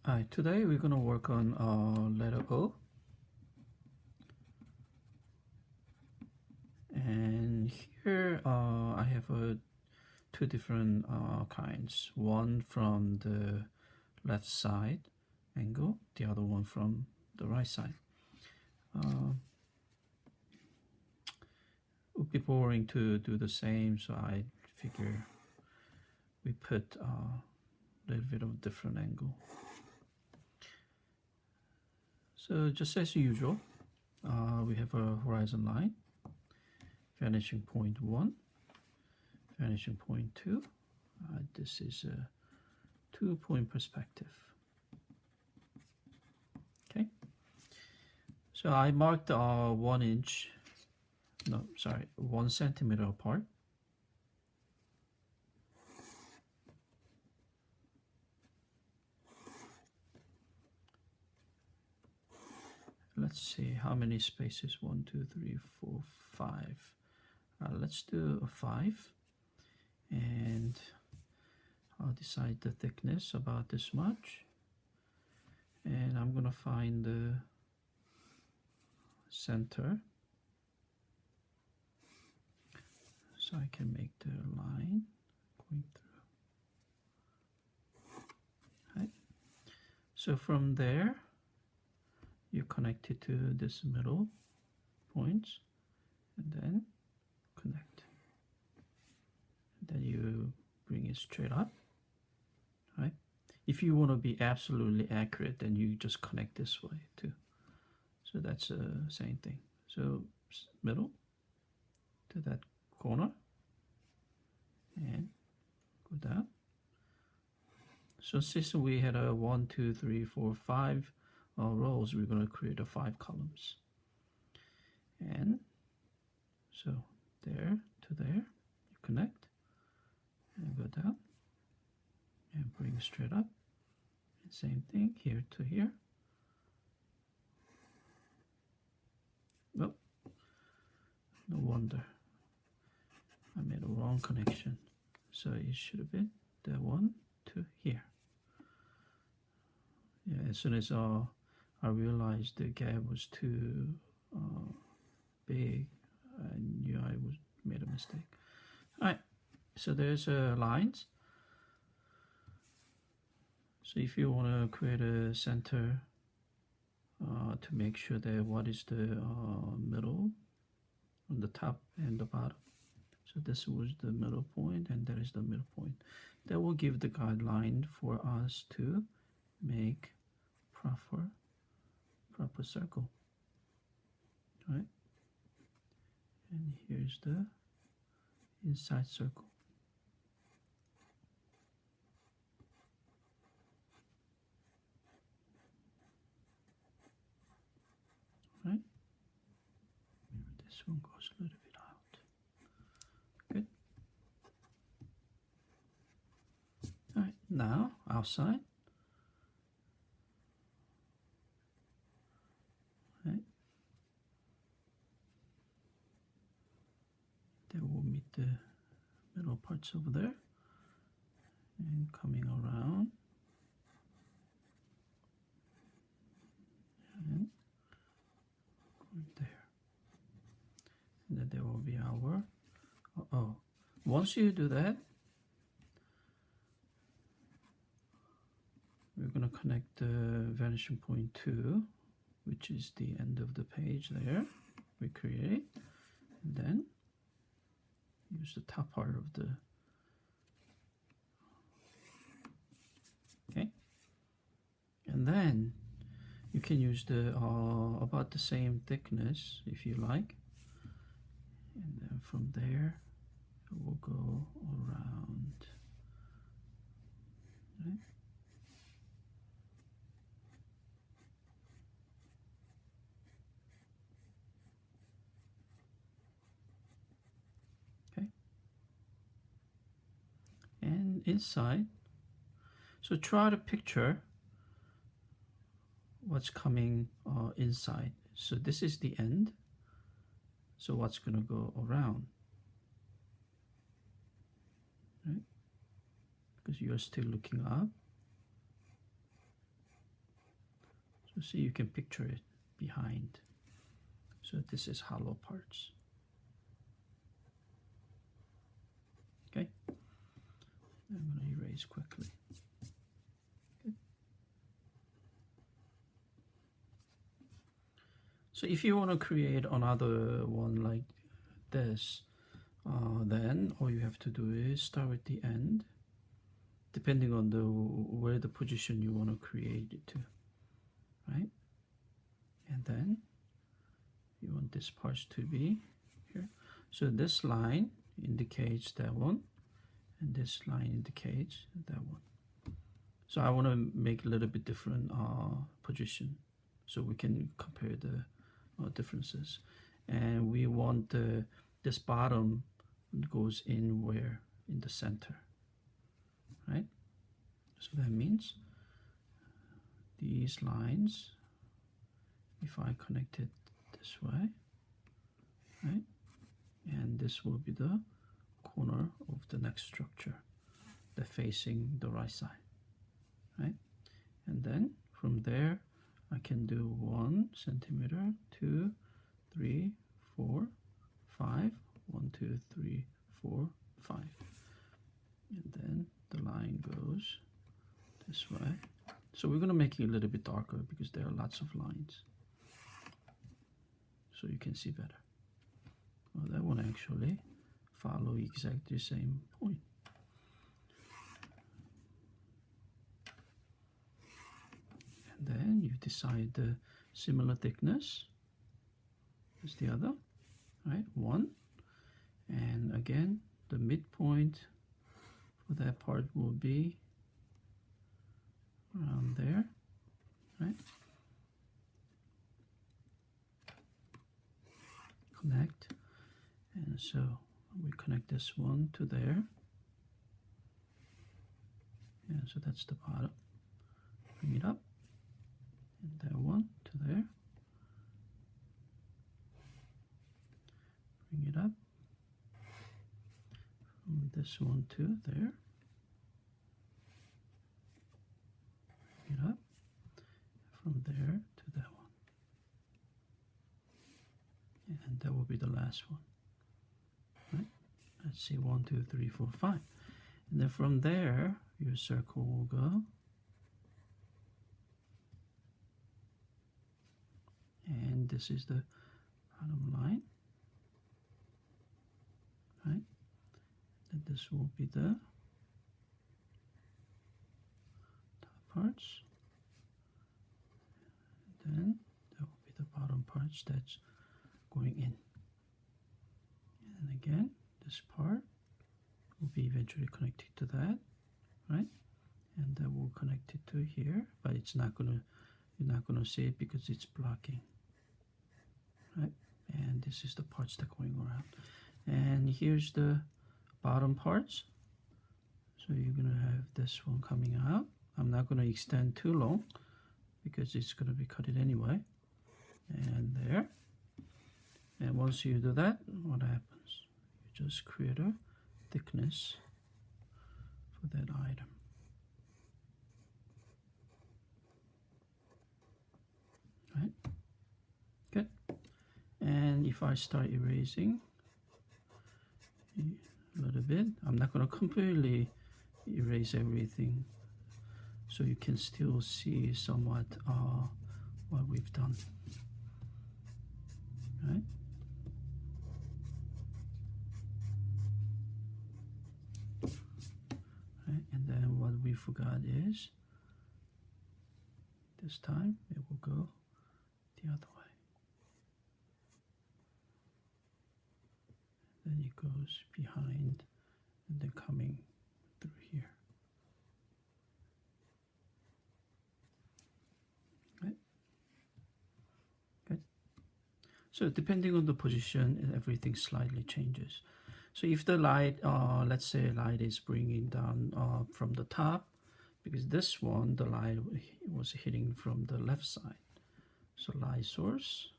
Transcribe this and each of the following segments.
Hi, today we're going to work on letter O, and here I have two different kinds. One from the left side angle, the other one from the right side. It would be boring to do the same, so I figure we put a little bit of different angle. So just as usual, we have a horizon line, vanishing point 1, vanishing point 2. This is a 2-point perspective. Okay, so I marked 1 centimeter apart. Let's see how many spaces. 1, 2, 3, 4, 5. Let's do a 5, and I'll decide the thickness about this much, and I'm gonna find the center so I can make the line going through. Right. So from there you connect it to this middle points and then connect, and then you bring it straight up. Right. If you want to be absolutely accurate, then you just connect this way too. So that's the same thing. So middle to that corner and go down. So since we had a 1, 2, 3, 4, 5 rows, we're going to create a 5 columns. And so there to there, you connect and go down and bring it straight up. And same thing here to here. Oh, no wonder I made a wrong connection. So it should have been the 1 to here. Yeah, as soon as I realized the gap was too big, I knew I made a mistake. All right, so there's lines. So if you want to create a center to make sure that what is the middle on the top and the bottom. So this was the middle point and that is the middle point. That will give the guideline for us to make proper circle. Right? And here's the inside circle. Right? This one goes a little bit out. Good. All right, now outside. Right? That will meet the middle parts over there and coming around and going there. And then there will be our once you do that, we're going to connect the vanishing point 2, which is the end of the page there. We create, and then use the top part of the and then you can use the about the same thickness if you like, and then from there it will go around. Right? Okay, and inside, so try to picture what's coming inside. So this is the end, so what's going to go around, right? Because you're still looking up. So see, you can picture it behind. So this is hollow parts. Okay, I'm going to erase quickly. Okay. So if you want to create another one like this, then all you have to do is start with the end, depending on where the position you want to create it to, right? And then you want this part to be here. So this line indicates that one, and this line indicates that one. So I want to make a little bit different position, so we can compare the differences. And we want this bottom goes in where? In the center, right? So that means these lines, if I connect it this way, right? And this will be the corner of the next structure that facing the right side, right? And then from there I can do 1 centimeter, 2, 3, 4, 5, 1, 2, 3, 4, 5, and then the line goes this way. So we're going to make it a little bit darker because there are lots of lines, so you can see better. Well, that one actually follow exactly the same point. And then you decide the similar thickness as the other, right? 1, and again the midpoint for that part will be around there, right? Connect, and so we connect this one to there, and so that's the bottom. Bring it up, and that one to there. Bring it up from this one to there. Bring it up from there to that one, and that will be the last one, right? Let's see, 1, 2, 3, 4, 5, and then from there your circle will go, and this is the bottom line, right? And this will be the top parts, and then that will be the bottom parts that's going in, and again this part will be eventually connected to that, right? And that will connect it to here, but it's not gonna, you're not gonna see it because it's blocking, right? And this is the parts that are going around, and here's the bottom parts. So you're gonna have this one coming out. I'm not gonna extend too long because it's gonna be cut it anyway, and there. And once you do that, what happens? You just create a thickness for that item. Right? Good. And if I start erasing a little bit, I'm not going to completely erase everything, so you can still see somewhat what we've done. Right? Right? And then what we forgot is this time it will go the other way. Then it goes behind and then coming through here. Right? Good. So depending on the position, everything slightly changes. So if the light, let's say light is bringing down from the top, because this one, the light was hitting from the left side. So light source,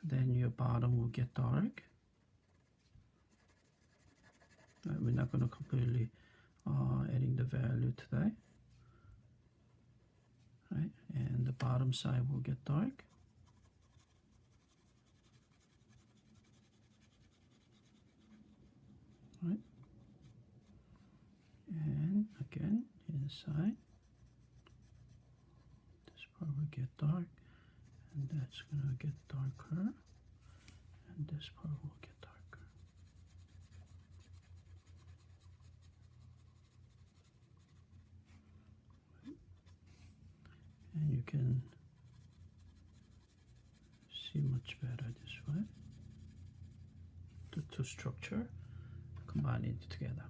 then your bottom will get dark. We're not going to completely adding the value today, bottom side will get dark. Right? And again, inside, this part will get dark, and that's gonna get darker, and this part will get darker. And you can see much better this way. The two structure combined together.